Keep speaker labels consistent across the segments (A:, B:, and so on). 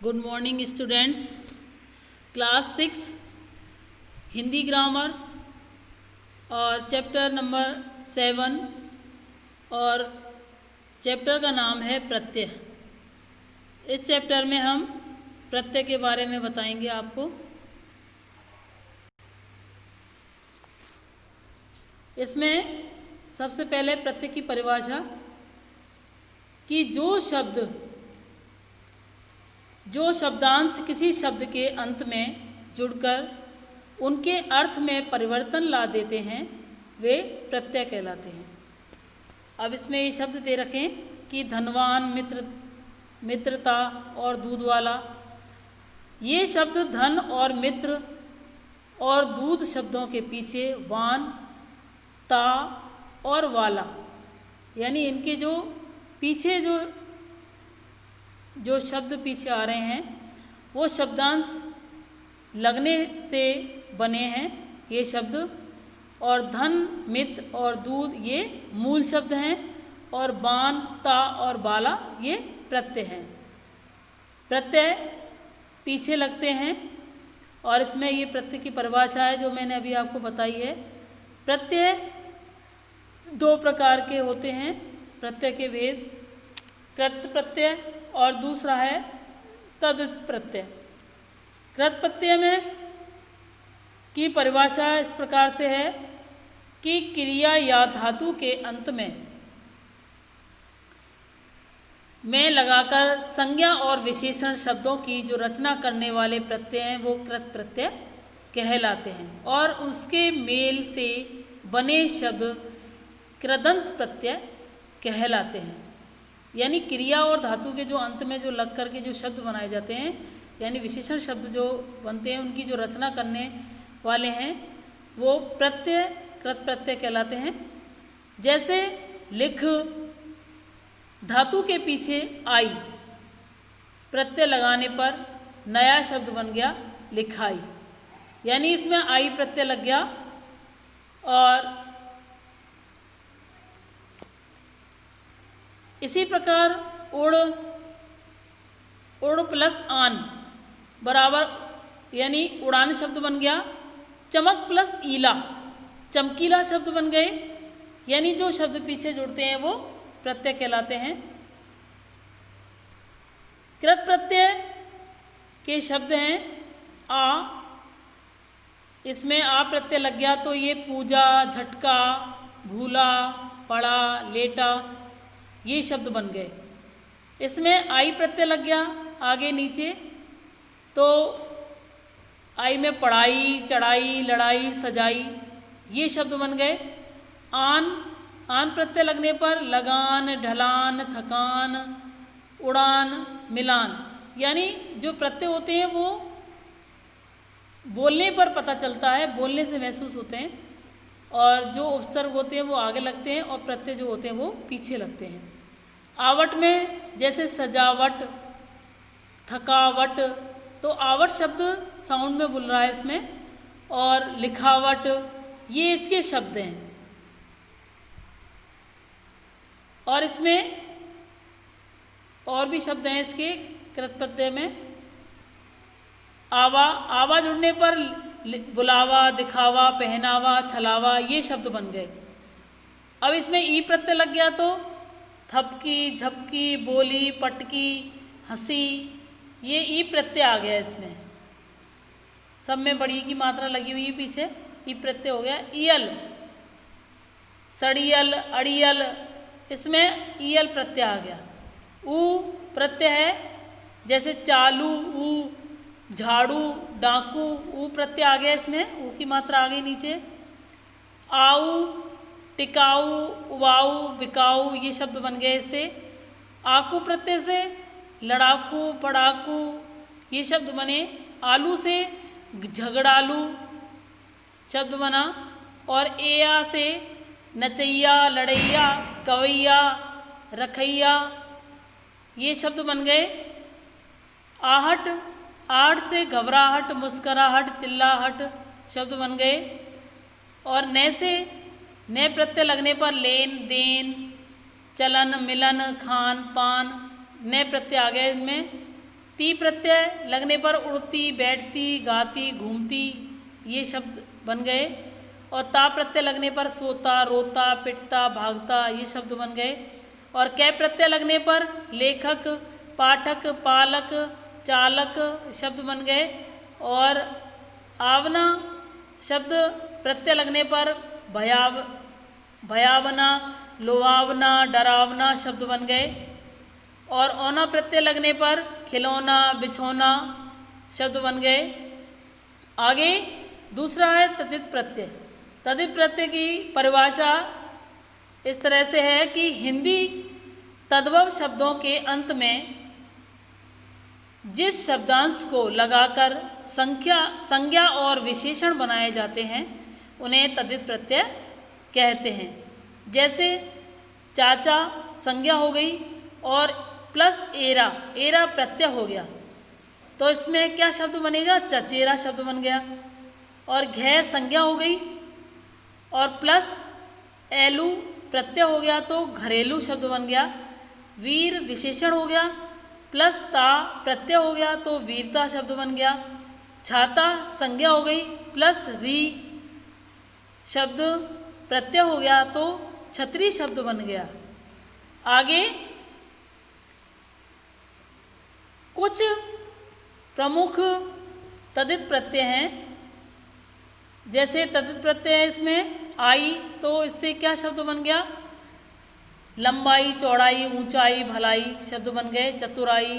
A: Good morning students. Class 6 Hindi grammar और chapter number 7 और chapter का नाम है प्रत्यय। इस चैप्टर में हम प्रत्यय के बारे में बताएंगे आपको। इसमें सबसे पहले प्रत्यय की परिभाषा कि जो शब्दांश किसी शब्द के अंत में जुड़कर उनके अर्थ में परिवर्तन ला देते हैं वे प्रत्यय कहलाते हैं। अब इसमें ये शब्द दे रखें कि धनवान, मित्रता और दूध वाला। ये शब्द धन और मित्र और दूध शब्दों के पीछे वान, ता और वाला यानी इनके जो पीछे जो शब्द पीछे आ रहे हैं वो शब्दांश लगने से बने हैं ये शब्द। और धन, मित्र और दूध ये मूल शब्द हैं और बान, ता और बाला ये प्रत्यय हैं। प्रत्यय पीछे लगते हैं और इसमें ये प्रत्यय की परिभाषा है जो मैंने अभी आपको बताई है। प्रत्यय दो प्रकार के होते हैं, प्रत्यय के भेद, कृत प्रत्यय और दूसरा है तद्धित प्रत्यय। कृत प्रत्यय में की परिभाषा इस प्रकार से है कि क्रिया या धातु के अंत में लगाकर संज्ञा और विशेषण शब्दों की जो रचना करने वाले प्रत्यय हैं वो कृत प्रत्यय कहलाते हैं और उसके मेल से बने शब्द कृदंत प्रत्यय कहलाते हैं। यानी क्रिया और धातु के जो अंत में जो लग करके जो शब्द बनाए जाते हैं यानी विशेषण शब्द जो बनते हैं उनकी जो रचना करने वाले हैं वो प्रत्यय कृत प्रत्यय कहलाते हैं। जैसे लिख, धातु के पीछे आई, प्रत्यय लगाने पर नया शब्द बन गया लिखाई, यानी इसमें आई प्रत्यय लग गया। और इसी प्रकार उड़ प्लस आन बराबर यानी उड़ान शब्द बन गया। चमक प्लस ईला चमकीला शब्द बन गए, यानी जो शब्द पीछे जुड़ते हैं वो प्रत्यय कहलाते हैं। कृत प्रत्यय के शब्द हैं आ, इसमें आ प्रत्यय लग गया तो ये पूजा, झटका, भूला, पड़ा, लेटा ये शब्द बन गए। इसमें आई प्रत्यय लग गया आगे नीचे तो आई में पढ़ाई, चढ़ाई, लड़ाई, सजाई ये शब्द बन गए। आन प्रत्यय लगने पर लगान, ढलान, थकान, उड़ान, मिलान, यानी जो प्रत्यय होते हैं वो बोलने पर पता चलता है, बोलने से महसूस होते हैं और जो उपसर्ग होते हैं वो आगे लगते हैं और प्रत्यय जो होते हैं वो पीछे लगते हैं। आवट में जैसे सजावट, थकावट, तो आवट शब्द साउंड में बोल रहा है इसमें, और लिखावट ये इसके शब्द हैं। और इसमें और भी शब्द हैं इसके कृत प्रत्यय में। आवा जुड़ने पर बुलावा, दिखावा, पहनावा, छलावा ये शब्द बन गए। अब इसमें ई प्रत्यय लग गया तो थपकी, झपकी, बोली, पटकी, हंसी ये ई प्रत्यय आ गया। इसमें सब में बड़ी की मात्रा लगी हुई है पीछे, ई प्रत्यय हो गया। ईयल, सड़ियल, अड़ियल इसमें ईयल प्रत्यय आ गया। ऊ प्रत्यय है जैसे चालू, ऊ, झाड़ू, डाकू ऊ प्रत्यय आ गया। इसमें ऊ की मात्रा आ गई नीचे। आऊ, टिकाऊ, उबाऊ, बिकाऊ ये शब्द बन गए इससे। आकू प्रत्यय से लड़ाकू, पड़ाकू ये शब्द बने। आलू से झगड़ालू शब्द बना। और एया से नचैया, लड़ैया, कवैया, रखैया ये शब्द बन गए। आहट, आड़ से घबराहट, मुस्कराहट, चिल्लाहट शब्द बन गए। और न से न प्रत्यय लगने पर लेन देन, चलन, मिलन, खान पान न प्रत्यय आ गए इनमें। ती प्रत्यय लगने पर उड़ती, बैठती, गाती, घूमती ये शब्द बन गए। और ता प्रत्यय लगने पर सोता, रोता, पिटता, भागता ये शब्द बन गए। और कै प्रत्यय लगने पर लेखक, पाठक, पालक, चालक शब्द बन गए। और आवना शब्द प्रत्यय लगने पर भयावना, लुभावना, डरावना शब्द बन गए। और औना प्रत्यय लगने पर खिलौना, बिछौना शब्द बन गए। आगे दूसरा है तद्धित प्रत्यय। तद्धित प्रत्यय की परिभाषा इस तरह से है कि हिंदी तद्भव शब्दों के अंत में जिस शब्दांश को लगाकर संज्ञा और विशेषण बनाए जाते हैं उन्हें तद्धित प्रत्यय कहते हैं। जैसे चाचा संज्ञा हो गई और प्लस एरा प्रत्यय हो गया, तो इसमें क्या शब्द बनेगा? चचेरा शब्द बन गया। और घै संज्ञा हो गई और प्लस एलू प्रत्यय हो गया तो घरेलू शब्द बन गया। वीर विशेषण हो गया, प्लस ता प्रत्यय हो गया तो वीरता शब्द बन गया। छाता संज्ञा हो गई, प्लस री शब्द प्रत्यय हो गया तो छतरी शब्द बन गया। आगे कुछ प्रमुख तद्धित प्रत्यय हैं। जैसे तद्धित प्रत्यय इसमें आई, तो इससे क्या शब्द बन गया? लंबाई, चौड़ाई, ऊंचाई, भलाई शब्द बन गए। चतुराई,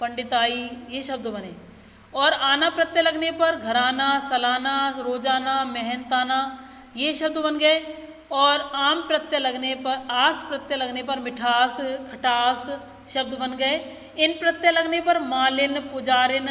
A: पंडिताई ये शब्द बने। और आना प्रत्यय लगने पर घराना, सालाना, रोजाना, मेहनताना ये शब्द बन गए। और आम प्रत्यय लगने पर, आस प्रत्यय लगने पर मिठास, खटास शब्द बन गए। इन प्रत्यय लगने पर मालिन, पुजारिन,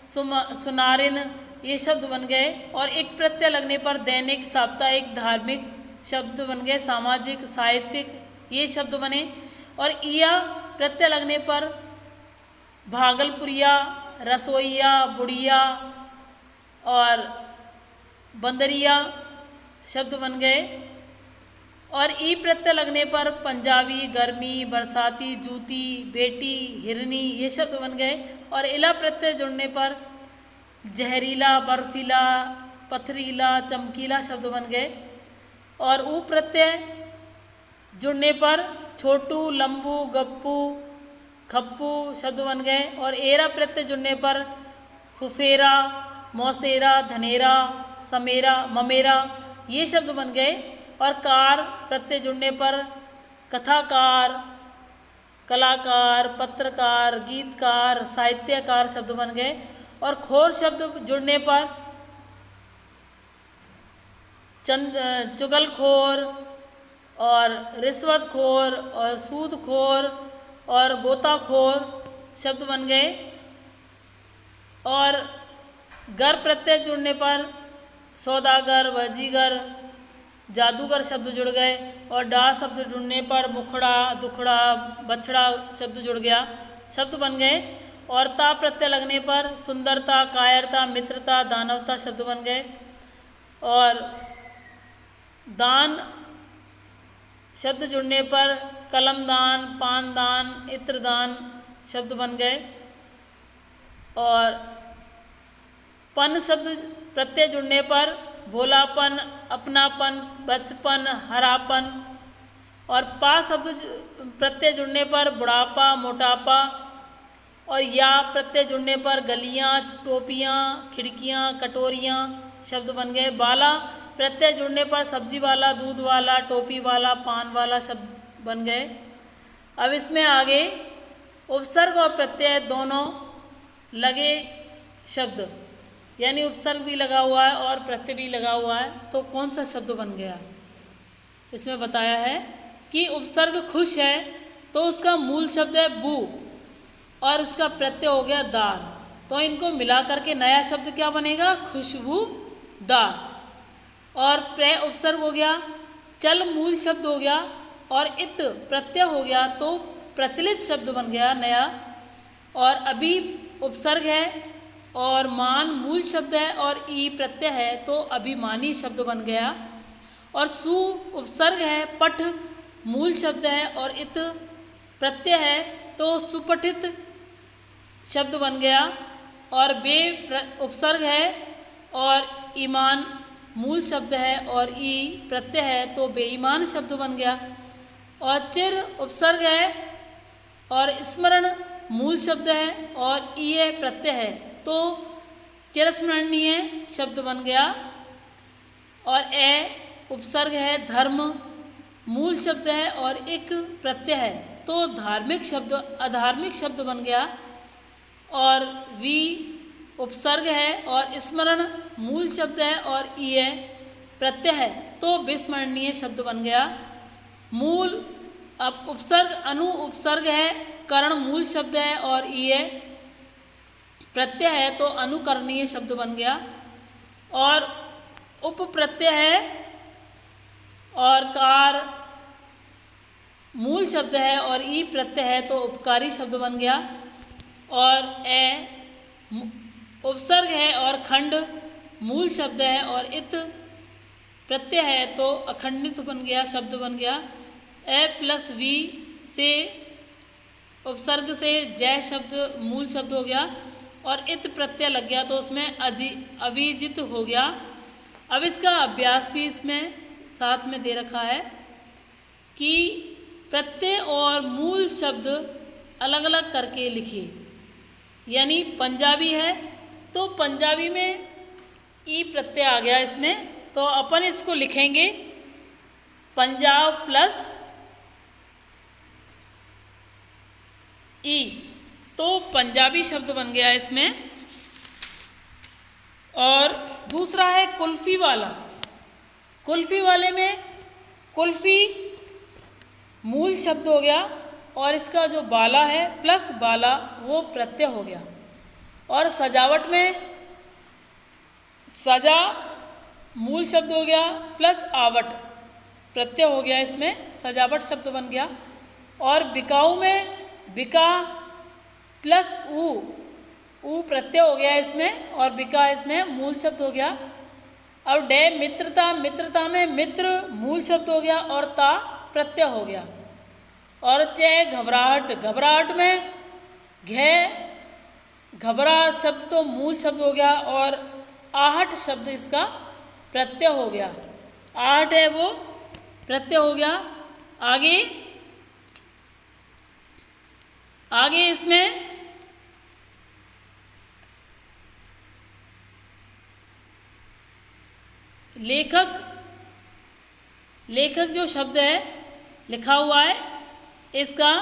A: सुनारिन ये शब्द बन गए। और एक प्रत्यय लगने पर दैनिक, साप्ताहिक, धार्मिक शब्द बन गए। सामाजिक, साहित्यिक ये शब्द बने। और इया प्रत्यय लगने पर भागलपुरिया, रसोइया, बुढ़िया और बंदरिया शब्द बन गए। और ई प्रत्यय लगने पर पंजाबी, गर्मी, बरसाती, जूती, बेटी, हिरनी ये शब्द बन गए। और इला प्रत्यय जुड़ने पर जहरीला, बर्फीला, पथरीला, चमकीला शब्द बन गए। और ऊ प्रत्यय जुड़ने पर छोटू, लंबू, गप्पू, खप्पू शब्द बन गए। और एरा प्रत्यय जुड़ने पर फुफेरा, मौसेरा, धनेरा, समेरा, ममेरा ये शब्द बन गए। और कार प्रत्यय जुड़ने पर कथाकार, कलाकार, पत्रकार, गीतकार, साहित्यकार शब्द बन गए। और खोर शब्द जुड़ने पर चुगलखोर और रिश्वतखोर और सूदखोर और गोताखोर शब्द बन गए। और गर प्रत्यय जुड़ने पर सौदागर, वजीगर, जादूगर शब्द जुड़ गए। और डा शब्द जुड़ने पर मुखड़ा, दुखड़ा, बछड़ा शब्द जुड़ गया, शब्द बन गए। और ता प्रत्यय लगने पर सुंदरता, कायरता, मित्रता, दानवता शब्द बन गए। और दान शब्द जुड़ने पर कलमदान, पानदान, इत्रदान शब्द बन गए। और पन शब्द प्रत्यय जुड़ने पर भोलापन, अपनापन, बचपन, हरापन। और पा शब्द प्रत्यय जुड़ने पर बुढ़ापा, मोटापा। और या प्रत्यय जुड़ने पर गलियाँ, टोपियाँ, खिड़कियाँ, कटोरियाँ शब्द बन गए। बाला प्रत्यय जुड़ने पर सब्जी वाला, दूध वाला, टोपी वाला, पान वाला शब्द बन गए। अब इसमें आगे उपसर्ग और प्रत्यय दोनों लगे शब्द, यानी उपसर्ग भी लगा हुआ है और प्रत्यय भी लगा हुआ है, तो कौन सा शब्द बन गया? इसमें बताया है कि उपसर्ग खुश है तो उसका मूल शब्द है बू और उसका प्रत्यय हो गया दार, तो इनको मिला करके नया शब्द क्या बनेगा? खुशबूदार। और प्र उपसर्ग हो गया, चल मूल शब्द हो गया और इत प्रत्यय हो गया तो प्रचलित शब्द बन गया नया। और अभी उपसर्ग है और मान मूल शब्द है और ई प्रत्यय है तो अभिमानी शब्द बन गया। और सु उपसर्ग है, पठ मूल शब्द है और इत प्रत्यय है तो सुपठित शब्द बन गया, और बे उपसर्ग है और ईमान मूल शब्द है और ई प्रत्यय है तो बेईमान शब्द बन गया। और चिर उपसर्ग है और स्मरण मूल शब्द है और ई प्रत्यय है तो चिरस्मरणीय शब्द बन गया। और ए उपसर्ग है, धर्म मूल शब्द है और एक प्रत्यय है तो धार्मिक शब्द अधार्मिक शब्द बन गया। और वी उपसर्ग है और स्मरण मूल शब्द है और ई प्रत्यय है तो विस्मरणीय शब्द बन गया। मूल अब उपसर्ग अनु उपसर्ग है, करण मूल शब्द है और ई प्रत्यय है तो अनुकरणीय शब्द बन गया। और उप प्रत्यय है और कार मूल शब्द है और ई प्रत्यय है तो उपकारी शब्द बन गया। और ए उपसर्ग है और खंड मूल शब्द है और इत प्रत्यय है तो अखंडित बन गया, शब्द बन गया। ए प्लस वी से उपसर्ग से जय शब्द मूल शब्द हो गया और इत प्रत्यय लग गया तो उसमें अविजित हो गया। अब इसका अभ्यास भी इसमें साथ में दे रखा है कि प्रत्यय और मूल शब्द अलग अलग करके लिखिए। यानी पंजाबी है तो पंजाबी में ई प्रत्यय आ गया इसमें, तो अपन इसको लिखेंगे पंजाब प्लस ई, तो पंजाबी शब्द बन गया इसमें। और दूसरा है कुल्फ़ी वाला। कुल्फ़ी वाले में कुल्फ़ी मूल शब्द हो गया और इसका जो बाला है प्लस बाला वो प्रत्यय हो गया। और सजावट में सजा मूल शब्द हो गया प्लस आवट प्रत्यय हो गया, इसमें सजावट शब्द बन गया। और बिकाऊ में बिका प्लस ऊ प्रत्यय हो गया इसमें और बिका इसमें मूल शब्द हो गया। अब डे मित्रता, मित्रता में मित्र मूल शब्द हो गया और ता प्रत्यय हो गया। और चे घबराहट, घबराहट में घे घबरा शब्द तो मूल शब्द हो गया और आहट शब्द इसका प्रत्यय हो गया। आहट है वो प्रत्यय हो गया। आगे इसमें लेखक जो शब्द है लिखा हुआ है इसका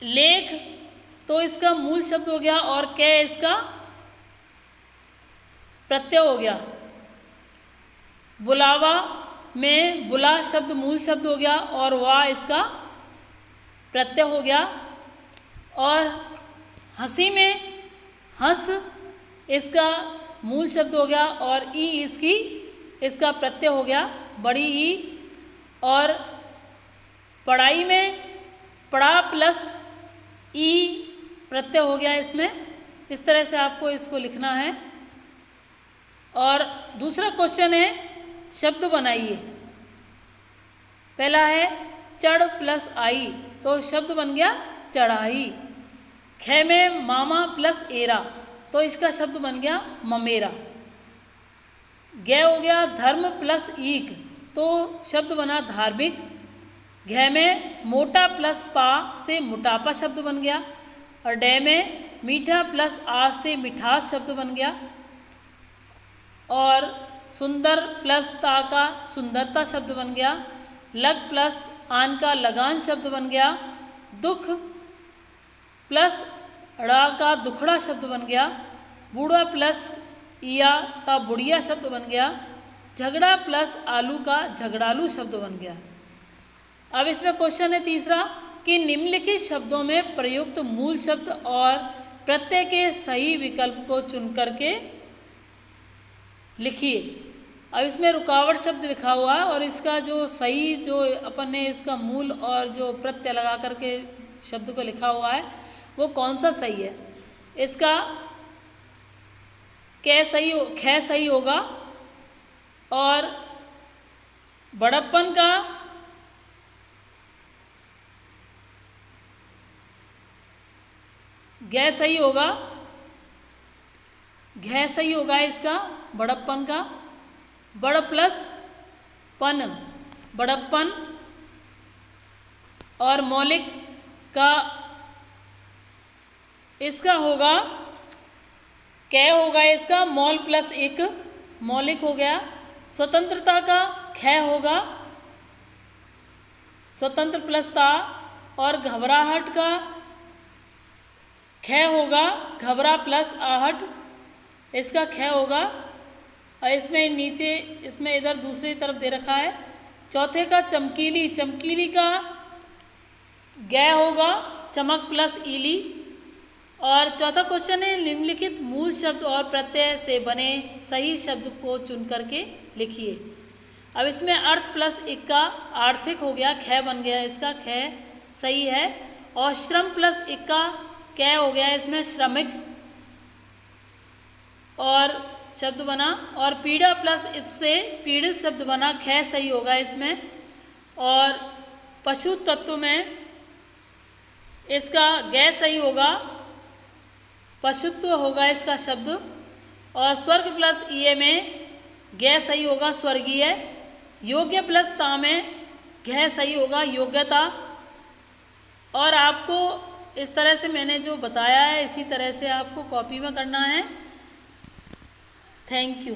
A: लेख तो इसका मूल शब्द हो गया और कै इसका प्रत्यय हो गया। बुलावा में बुला शब्द मूल शब्द हो गया और वाह इसका प्रत्यय हो गया। और हंसी में हंस इसका मूल शब्द हो गया और ई इसका प्रत्यय हो गया, बड़ी ई। और पढ़ाई में पढ़ा प्लस ई प्रत्यय हो गया इसमें। इस तरह से आपको इसको लिखना है। और दूसरा क्वेश्चन है शब्द बनाइए। पहला है चढ़ प्लस आई तो शब्द बन गया चढ़ाई। खे में मामा प्लस एरा तो इसका शब्द बन गया ममेरा। गै हो गया धर्म प्लस ईक तो शब्द बना धार्मिक। घै में मोटा प्लस पा से मोटापा शब्द बन गया। और डे में मीठा प्लस आ से मिठास शब्द बन गया। और सुंदर प्लस ता का सुंदरता शब्द बन गया। लग प्लस आन का लगान शब्द बन गया। दुख प्लस ड़ा का दुखड़ा शब्द बन गया। बूढ़ा प्लस इया का बुढ़िया शब्द बन गया। झगड़ा प्लस आलू का झगड़ालू शब्द बन गया। अब इसमें क्वेश्चन है तीसरा कि निम्नलिखित शब्दों में प्रयुक्त मूल शब्द और प्रत्यय के सही विकल्प को चुन करके लिखिए। अब इसमें रुकावट शब्द लिखा हुआ है और इसका जो सही जो अपन ने इसका मूल और जो प्रत्यय लगा करके शब्द को लिखा हुआ है वो कौन सा सही है। इसका खे सही होगा और बड़प्पन का गै सही होगा, घै सही होगा इसका बड़प्पन का, बड़ प्लस पन बड़प्पन, और मौलिक का इसका होगा कै होगा इसका मौल प्लस एक मौलिक हो गया। स्वतंत्रता का ख होगा स्वतंत्र प्लस ता, और घबराहट का ख होगा घबरा प्लस आहट, इसका ख होगा। और इसमें नीचे इसमें इधर दूसरी तरफ दे रखा है। चौथे का चमकीली, चमकीली का गै होगा चमक प्लस ईली। और चौथा क्वेश्चन है निम्नलिखित मूल शब्द और प्रत्यय से बने सही शब्द को चुन करके लिखिए। अब इसमें अर्थ प्लस एक का आर्थिक हो गया, ख बन गया इसका, ख सही है। और श्रम प्लस एक का कै हो गया इसमें श्रमिक, और शब्द बना। और पीड़ा प्लस इससे पीड़ित शब्द बना, ख सही होगा इसमें। और पशु तत्व में इसका गै सही होगा, पशुत्व होगा इसका शब्द। और स्वर्ग प्लस ईए में गै सही होगा स्वर्गीय। योग्य प्लस ता में घै सही होगा योग्यता। और आपको इस तरह से मैंने जो बताया है इसी तरह से आपको कॉपी में करना है। Thank you.